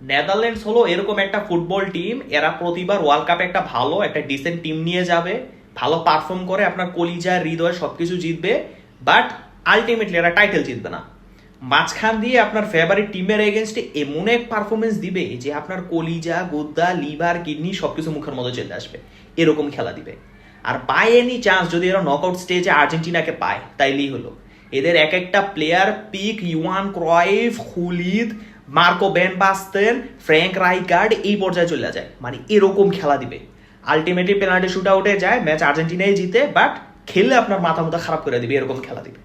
Netherlands হলো এরকম একটা ফুটবল টিম, এরা প্রতিবার ওয়ার্ল্ড কাপে একটা ভালো একটা ডিসেন্ট টিম নিয়ে যাবে, ভালো পারফর্ম করে আপনার কলিজা হৃদয় সবকিছু জিতবে, বাট আলটিমেটলি এরা টাইটেল জিতবে না। মাঝখান দিয়ে আপনার ফেভারিট টিমের এগেনস্টে এমন এক পারফরমেন্স দিবে যে আপনার কলিজা গুদ্দা লিভার কিডনি সবকিছু মুখের মধ্যে চলে আসবে, এরকম খেলা দিবে। আর বাই এনি চান্স যদি এরা নকআউট স্টেজে আর্জেন্টিনাকে পায় তাইলেই হলো। এদের এক একটা player pick Johan Cruyff, Gullit, Marco van Basten, Frank Rijkaard এই পর্যায়ে চলে যায়, মানে এরকম খেলা দিবে। আলটিমেটলি পেনাল্টি শুট আউটে যায়, ম্যাচ আর্জেন্টিনাই জিতে, বাট খেললে আপনার মাথা মতো খারাপ করে দিবে, এরকম খেলা দিবে।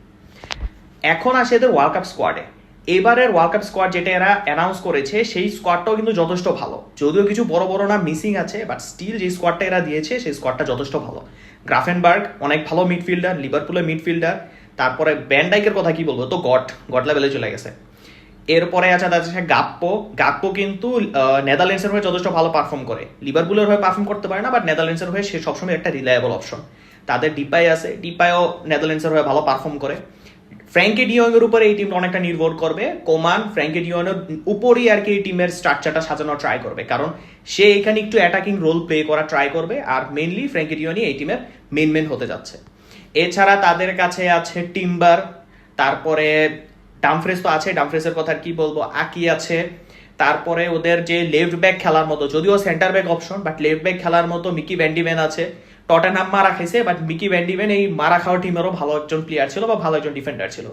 এখন আসে এদের ওয়ার্ল্ড কাপ স্কোয়াডে। এবারের ওয়ার্ল্ড কাপ স্কোয়াড যেটা এরা অ্যানাউন্স করেছে সেই স্কোয়াডটাও কিন্তু যথেষ্ট ভালো, যদিও কিছু বড় বড় নাম মিসিং আছে, বাট স্টিল যে স্কোয়াডটা এরা দিয়েছে সেই স্কোয়াডটা যথেষ্ট ভালো। গ্রাফেনবার্গ অনেক ভালো মিডফিল্ডার, লিভারপুলের মিডফিল্ডার। তারপরে ভ্যান ডাইকের কথা কি বলবো, তো গট লেভেলে চলে গেছে। এরপরে আছে তাদের সাথে গাপ্পো কিন্তু নেদারল্যান্ডসের হয়ে যথেষ্ট ভালো পারফর্ম করে, লিভারপুলের হয়ে পারফর্ম করতে পারে না, বাট নেদারল্যান্ডসের হয়ে সে সবসময় একটা রিলায়েবল অপশন। তাদের ডিপাই আছে, ডিপাইও নেদারল্যান্ডসের হয়ে ভালো পারফর্ম করে। ফ্র্যাঙ্কি ডিয়ং এর উপরে এই টিমটা অনেকটা নির্ভর করবে, কোমান ফ্র্যাঙ্কি ডিয়ংয়ের উপরই আর কি এই টিমের স্ট্রাকচারটা সাজানোর ট্রাই করবে, কারণ সে এখানে একটু অ্যাটাকিং রোল প্লে করা ট্রাই করবে, আর মেইনলি ফ্র্যাঙ্কি ডিয়ংই এই টিমের মেন হতে যাচ্ছে। এছাড়া তাদের কাছে আছে টিম্বার, তারপরে ডামফ্রেস তো আছে, ডামফ্রেসের কথা কি বলবো, আকি আছে। তারপরে ওদের যে লেফট ব্যাক খেলার মতো, যদিও centre back option, but left back খেলার মতো মিকি ভ্যান্ডিভেন আছে। টটেনহাম মারা খাইছে, বাট মিকি ভ্যান্ডিভেন এই মারা খাওয়া টিমেরও ভালো একজন প্লেয়ার ছিল বা ভালো একজন ডিফেন্ডার ছিল।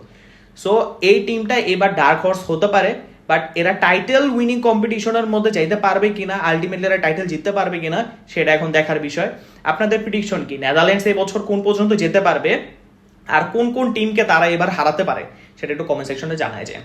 সো এই টিমটা এবার ডার্ক হর্স হতে পারে, বাট এরা টাইটেল উইনিং কম্পিটিশনের মধ্যে যাইতে পারবে কিনা, আলটিমেটলি এরা টাইটেল জিততে পারবে কিনা সেটা এখন দেখার বিষয়। আপনাদের প্রেডিকশন কি, নেদারল্যান্ডস এই বছর কোন পর্যন্ত যেতে পারবে, আর কোন কোন টিমকে তারা এবার হারাতে পারে সেটা একটু কমেন্ট সেকশনে জানায় যায়।